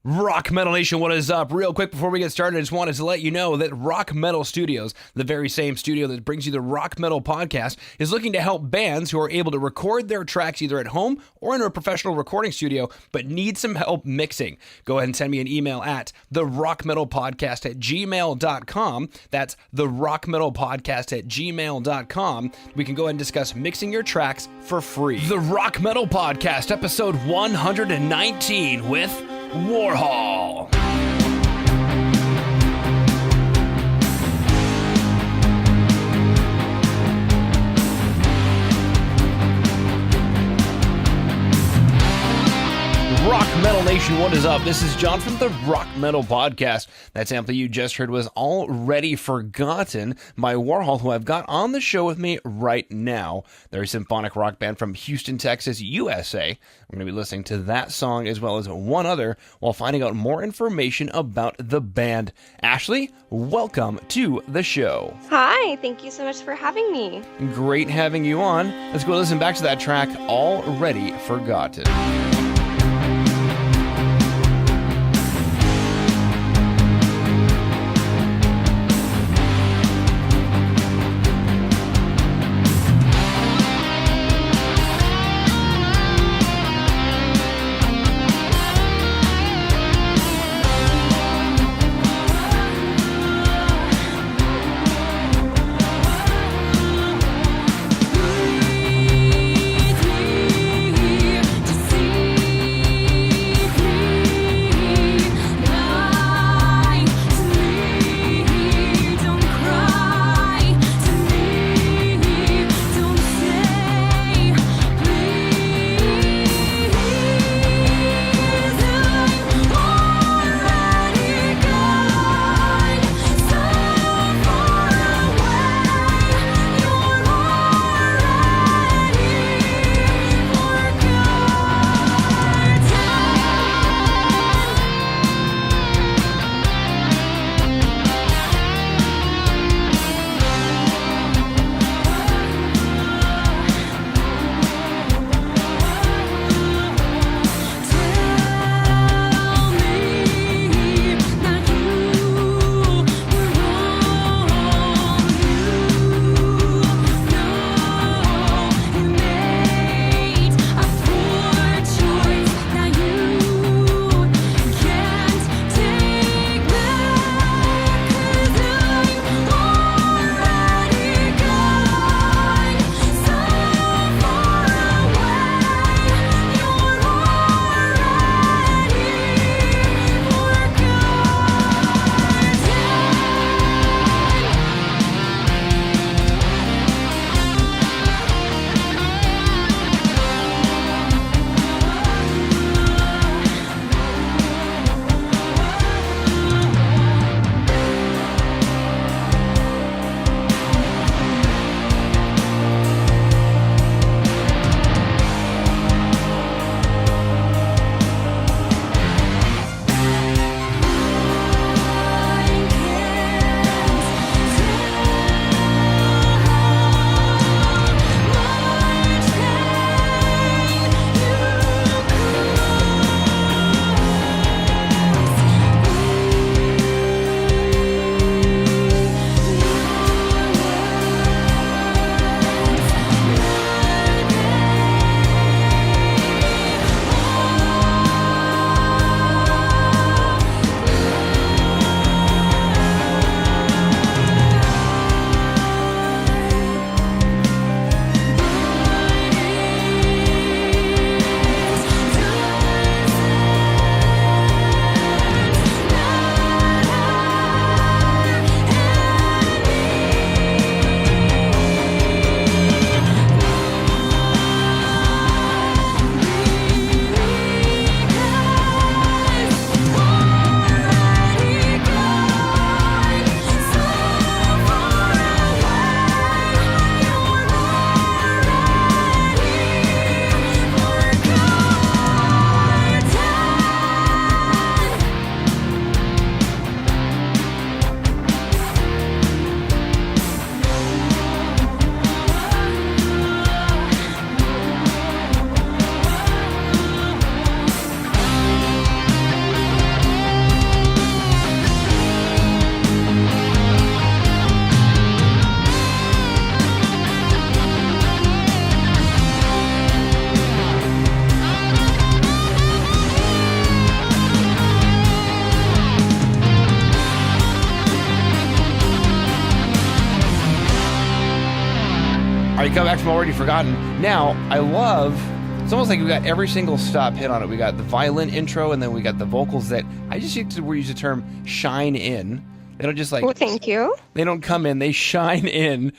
Rock Metal Nation, what is up? Real quick before we get started, I just wanted to let you know that Rock Metal Studios, the very same studio that brings you the Rock Metal podcast, is looking to help bands who are able to record their tracks either at home or in a professional recording studio, but need some help mixing. Go ahead and send me an email at therockmetalpodcast@gmail.com. That's therockmetalpodcast@gmail.com. We can go ahead and discuss mixing your tracks for free. The Rock Metal Podcast, episode 119 with Worhol. Rock Metal Nation, what is up? This is John from the Rock Metal Podcast. That sample you just heard was Already Forgotten by Worhol, who I've got on the show with me right now. They're a symphonic rock band from Houston, Texas, USA. I'm going to be listening to that song as well as one other while finding out more information about the band. Ashley, welcome to the show. Hi, thank you so much for having me. Great having you on. Let's go listen back to that track, Already Forgotten. See right, come back from Already Forgotten. Now, I love, it's almost like we got every single stop hit on it. We got the violin intro, and then we got the vocals that I just used to use the term shine in. They don't just like, Well, thank you. they don't come in, they shine in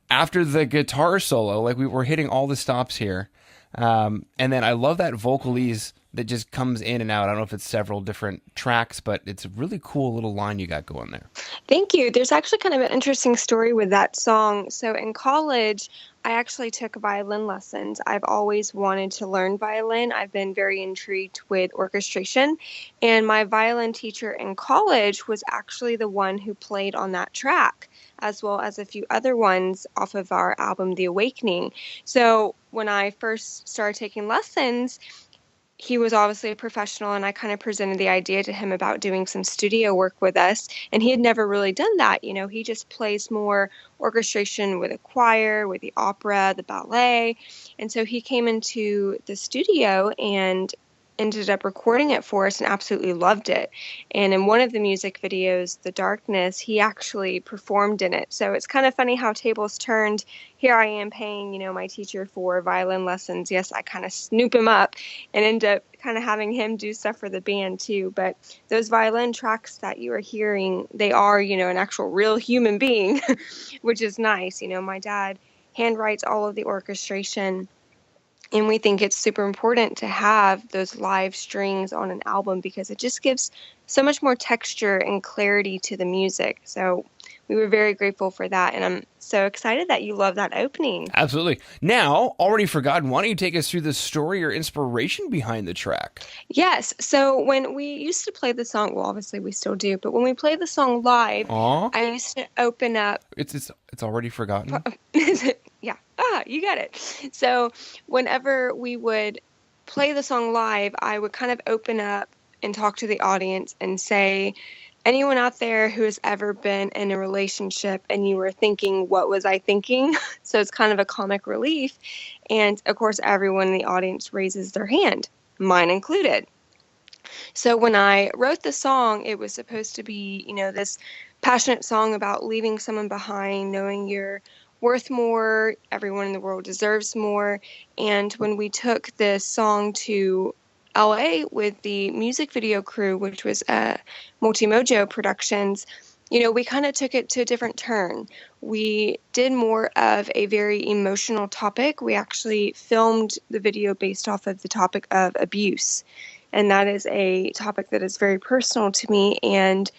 after the guitar solo. Like we're hitting all the stops here. And then I love that vocalese that just comes in and out. I don't know if it's several different tracks, but it's a really cool little line you got going there. Thank you. There's actually kind of an interesting story with that song. So in college, I actually took violin lessons. I've always wanted to learn violin. I've been very intrigued with orchestration. And my violin teacher in college was actually the one who played on that track, as well as a few other ones off of our album, The Awakening. So when I first started taking lessons, he was obviously a professional, and I kind of presented the idea to him about doing some studio work with us. And he had never really done that. You know, he just plays more orchestration with a choir, with the opera, the ballet. And so he came into the studio and ended up recording it for us and absolutely loved it. And in one of the music videos, The Darkness, he actually performed in it. So it's kind of funny how tables turned. Here I am paying, my teacher for violin lessons. Yes, I kind of snoop him up and end up kind of having him do stuff for the band too. But those violin tracks that you are hearing, they are, an actual real human being, which is nice. My dad handwrites all of the orchestration. And we think it's super important to have those live strings on an album because it just gives so much more texture and clarity to the music. So we were very grateful for that. And I'm so excited that you love that opening. Absolutely. Now, Already Forgotten, why don't you take us through the story or inspiration behind the track? Yes. So when we used to play the song, well, obviously we still do, but when we play the song live, I used to open up. It's Already Forgotten? Yeah. You got it. So whenever we would play the song live, I would kind of open up and talk to the audience and say, anyone out there who has ever been in a relationship and you were thinking, what was I thinking? So it's kind of a comic relief. And of course, everyone in the audience raises their hand, mine included. So when I wrote the song, it was supposed to be, this passionate song about leaving someone behind, knowing you're worth more, everyone in the world deserves more. And when we took this song to LA with the music video crew, which was Multimojo Productions, we kind of took it to a different turn. We did more of a very emotional topic. We actually filmed the video based off of the topic of abuse. And that is a topic that is very personal to me. And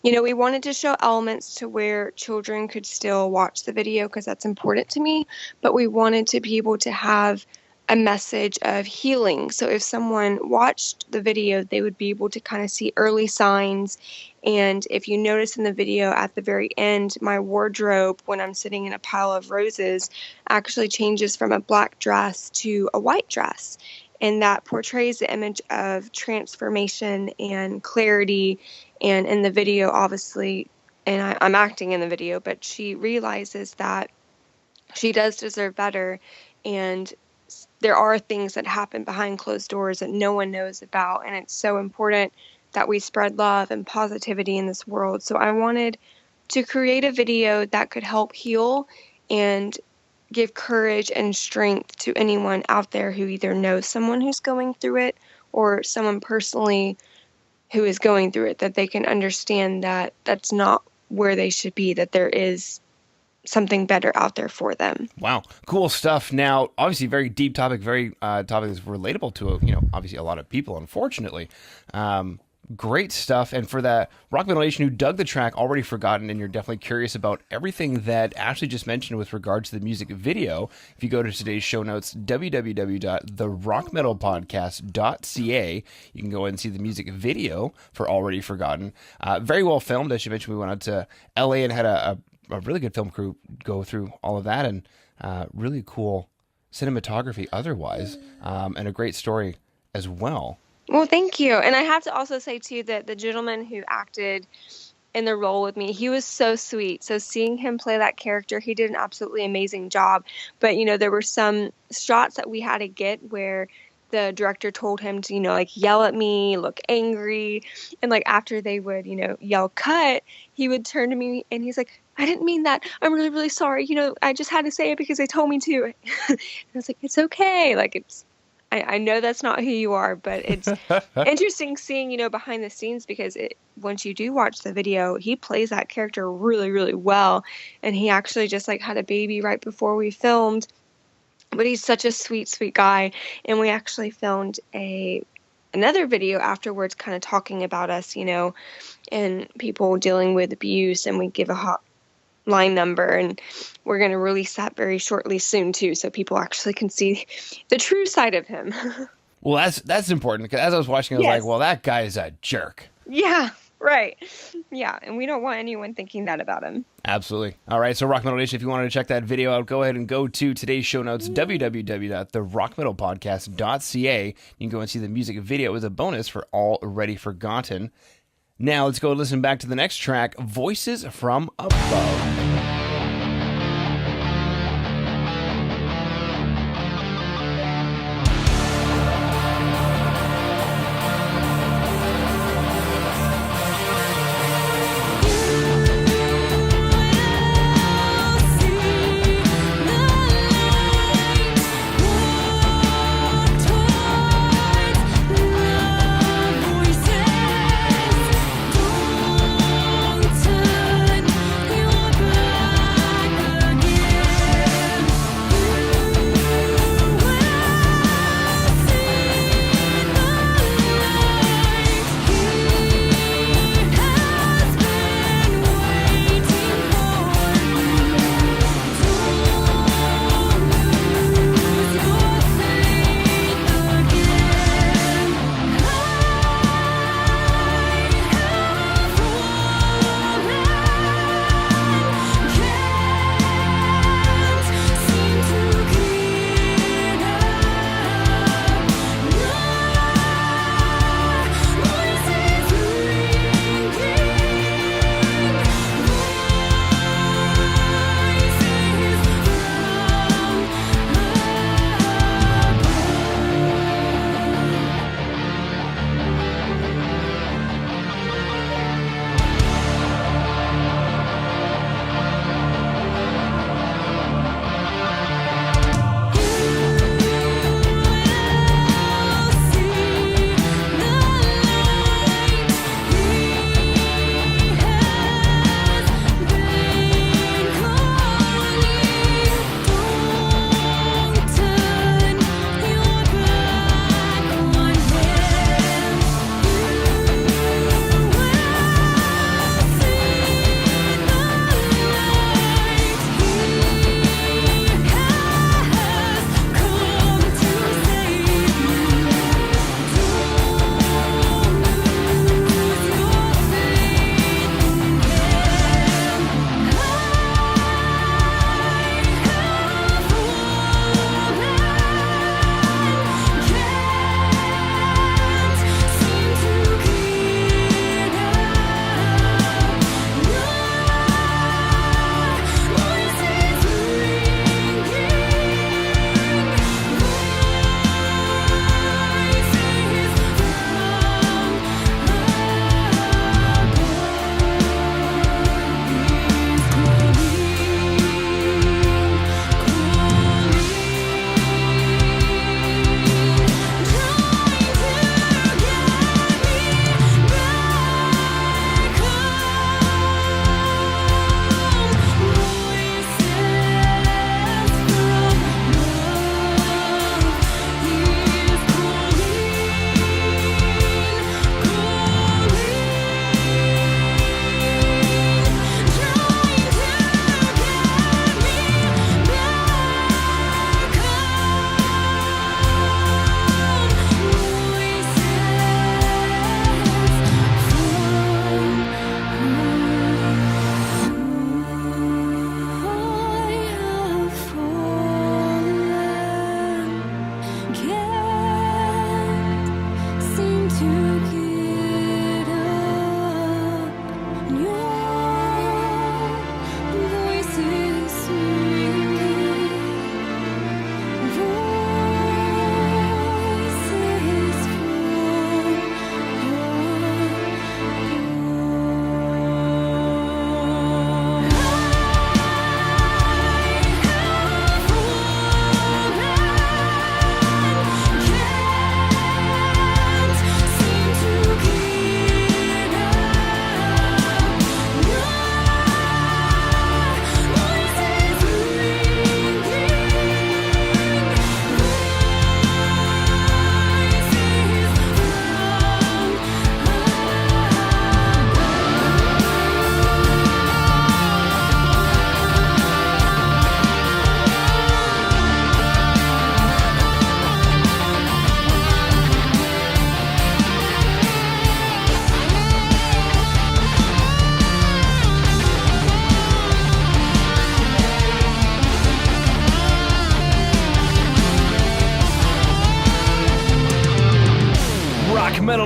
we wanted to show elements to where children could still watch the video because that's important to me, but we wanted to be able to have a message of healing. So if someone watched the video, they would be able to kind of see early signs. And if you notice in the video at the very end, my wardrobe, when I'm sitting in a pile of roses, actually changes from a black dress to a white dress. And that portrays the image of transformation and clarity. And in the video, obviously, and I'm acting in the video, but she realizes that she does deserve better. And there are things that happen behind closed doors that no one knows about. And it's so important that we spread love and positivity in this world. So I wanted to create a video that could help heal and give courage and strength to anyone out there who either knows someone who's going through it or someone personally who is going through it, that they can understand that that's not where they should be, that there is something better out there for them. Wow. Cool stuff. Now, obviously very deep topic, very topic that's relatable to, obviously a lot of people, unfortunately. Great stuff. And for that Rock Metal Nation who dug the track Already Forgotten, and you're definitely curious about everything that Ashley just mentioned with regards to the music video, if you go to today's show notes, www.therockmetalpodcast.ca, you can go and see the music video for Already Forgotten. Very well filmed. As you mentioned, we went out to LA and had a really good film crew go through all of that, and really cool cinematography otherwise, and a great story as well. Well, thank you. And I have to also say, too, that the gentleman who acted in the role with me, he was so sweet. So seeing him play that character, he did an absolutely amazing job. But, there were some shots that we had to get where the director told him to, like yell at me, look angry. And like after they would, yell cut, he would turn to me and he's like, I didn't mean that. I'm really, really sorry. I just had to say it because they told me to. And I was like, it's okay. Like I know that's not who you are, but it's interesting seeing, behind the scenes, because once you do watch the video, he plays that character really, really well. And he actually just like had a baby right before we filmed. But he's such a sweet, sweet guy. And we actually filmed another video afterwards kind of talking about us, and people dealing with abuse. And we give a hotline number. And we're going to release that very shortly soon, too, so people actually can see the true side of him. Well, that's important, because as I was watching, I was like, well, that guy is a jerk. Yeah. Right. Yeah. And we don't want anyone thinking that about him. Absolutely. All right. So Rock Metal Nation, if you wanted to check that video out, go ahead and go to today's show notes, www.therockmetalpodcast.ca. You can go and see the music video as a bonus for Already Forgotten. Now let's go listen back to the next track, Voices from Above.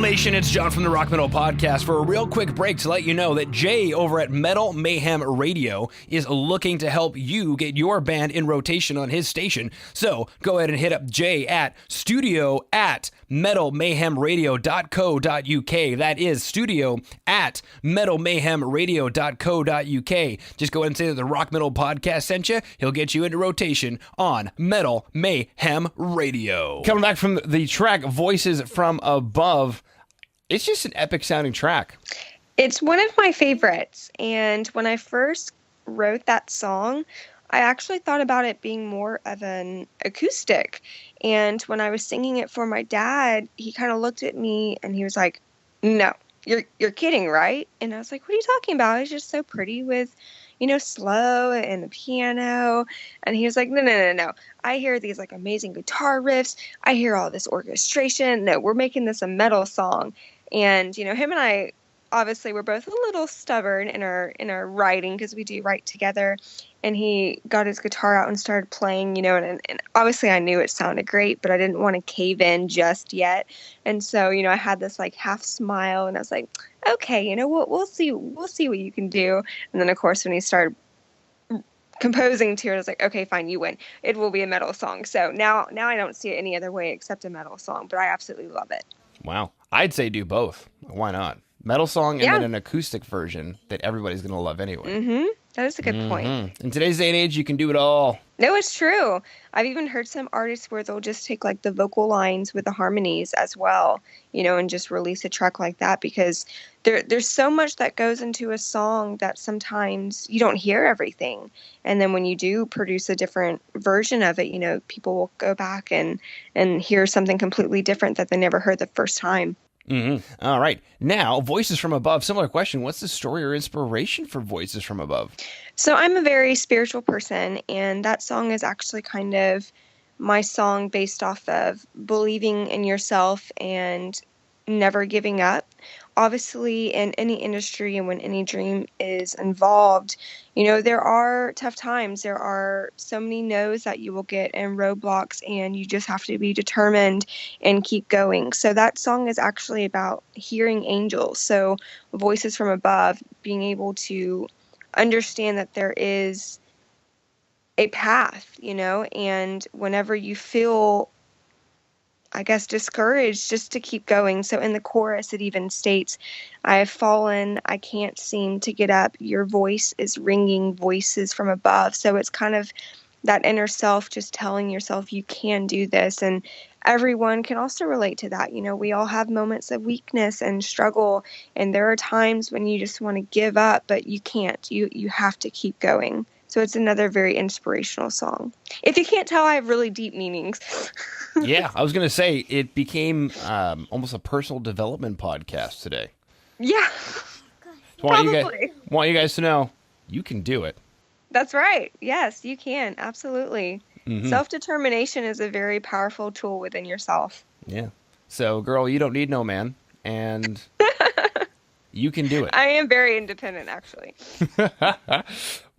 Nation, it's John from the Rock Metal Podcast for a real quick break to let you know that Jay over at Metal Mayhem Radio is looking to help you get your band in rotation on his station. So go ahead and hit up Jay at studio@metalmayhemradio.co.uk. That is studio@metalmayhemradio.co.uk. Just go ahead and say that the Rock Metal Podcast sent you. He'll get you into rotation on Metal Mayhem Radio. Coming back from the track Voices from Above, it's just an epic sounding track. It's one of my favorites. And when I first wrote that song, I actually thought about it being more of an acoustic. And when I was singing it for my dad, he kind of looked at me and he was like, "No, you're kidding, right?" And I was like, "What are you talking about? It's just so pretty with, slow and the piano." And he was like, No. I hear these like amazing guitar riffs. I hear all this orchestration. No, we're making this a metal song. And, him and I, obviously, we're both a little stubborn in our writing because we do write together. And he got his guitar out and started playing, and obviously I knew it sounded great, but I didn't want to cave in just yet. And so, I had this like half smile and I was like, okay, we'll see what you can do. And then of course, when he started composing to it, I was like, okay, fine, you win. It will be a metal song. So now I don't see it any other way except a metal song, but I absolutely love it. Wow. I'd say do both. Why not? Metal song and then an acoustic version that everybody's going to love anyway. Mm-hmm. That is a good point. In today's day and age, you can do it all. No, it's true. I've even heard some artists where they'll just take like the vocal lines with the harmonies as well, and just release a track like that because there's so much that goes into a song that sometimes you don't hear everything. And then when you do produce a different version of it, people will go back and hear something completely different that they never heard the first time. Mm-hmm. All right. Now, Voices from Above. Similar question. What's the story or inspiration for Voices from Above? So I'm a very spiritual person, and that song is actually kind of my song based off of believing in yourself and never giving up. Obviously, in any industry and when any dream is involved, there are tough times. There are so many no's that you will get and roadblocks, and you just have to be determined and keep going. So that song is actually about hearing angels. So Voices from Above, being able to understand that there is a path, and whenever you feel discouraged, just to keep going. So in the chorus, it even states, "I have fallen, I can't seem to get up. Your voice is ringing voices from above." So it's kind of that inner self just telling yourself you can do this. And everyone can also relate to that. We all have moments of weakness and struggle. And there are times when you just want to give up, but you can't. You have to keep going. So it's another very inspirational song. If you can't tell, I have really deep meanings. Yeah, I was going to say, it became almost a personal development podcast today. Yeah, probably. Want you guys to know, you can do it. That's right. Yes, you can. Absolutely. Mm-hmm. Self-determination is a very powerful tool within yourself. Yeah. So, girl, you don't need no man, and you can do it. I am very independent, actually.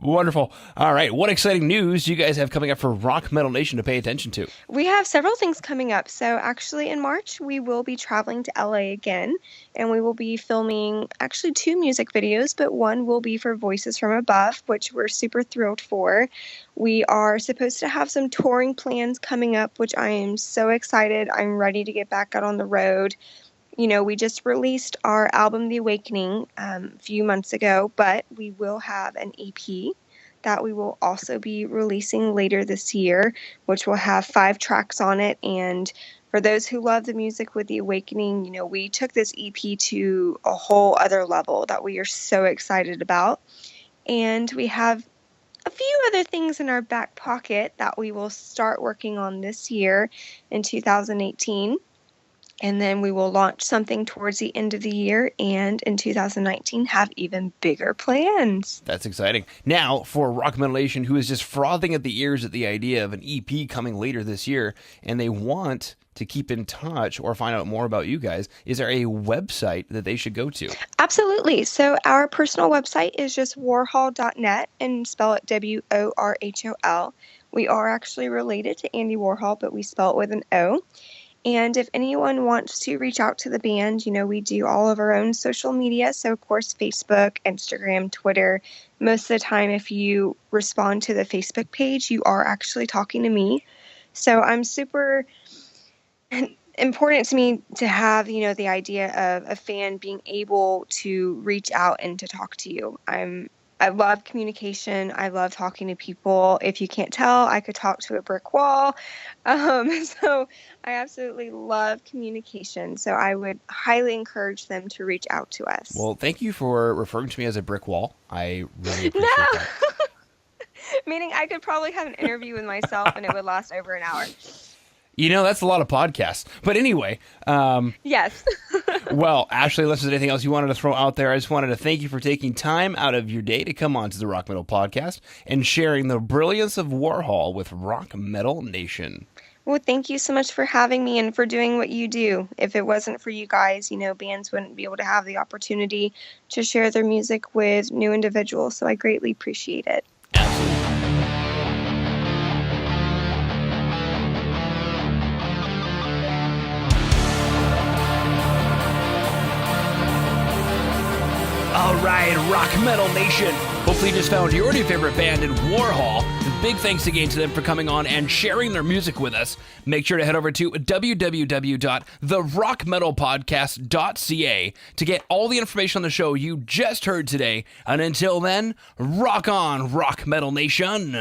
Wonderful. All right. What exciting news do you guys have coming up for Rock Metal Nation to pay attention to? We have several things coming up. So actually in March, we will be traveling to LA again, and we will be filming actually 2 music videos, but one will be for Voices from Above, which we're super thrilled for. We are supposed to have some touring plans coming up, which I am so excited. I'm ready to get back out on the road. We just released our album, The Awakening, a few months ago, but we will have an EP that we will also be releasing later this year, which will have 5 tracks on it. And for those who love the music with The Awakening, we took this EP to a whole other level that we are so excited about. And we have a few other things in our back pocket that we will start working on this year in 2018. And then we will launch something towards the end of the year, and in 2019 have even bigger plans. That's exciting. Now, for Rock Metal Nation, who is just frothing at the ears at the idea of an EP coming later this year, and they want to keep in touch or find out more about you guys, is there a website that they should go to? Absolutely. So our personal website is just worhol.net, and spell it WORHOL. We are actually related to Andy Warhol, but we spell it with an O. And if anyone wants to reach out to the band, we do all of our own social media. So, of course, Facebook, Instagram, Twitter. Most of the time, if you respond to the Facebook page, you are actually talking to me. So I'm super important to me to have, the idea of a fan being able to reach out and to talk to you. I love communication. I love talking to people. If you can't tell, I could talk to a brick wall. So I absolutely love communication. So I would highly encourage them to reach out to us. Well, thank you for referring to me as a brick wall. I really appreciate that. Meaning I could probably have an interview with myself and it would last over an hour. That's a lot of podcasts. But anyway. Yes. Well, Ashley, unless there's anything else you wanted to throw out there, I just wanted to thank you for taking time out of your day to come on to the Rock Metal Podcast and sharing the brilliance of Worhol with Rock Metal Nation. Well, thank you so much for having me and for doing what you do. If it wasn't for you guys, bands wouldn't be able to have the opportunity to share their music with new individuals. So I greatly appreciate it. Absolutely. All right, Rock Metal Nation. Hopefully you just found your new favorite band in Worhol. And big thanks again to them for coming on and sharing their music with us. Make sure to head over to www.therockmetalpodcast.ca to get all the information on the show you just heard today. And until then, rock on, Rock Metal Nation.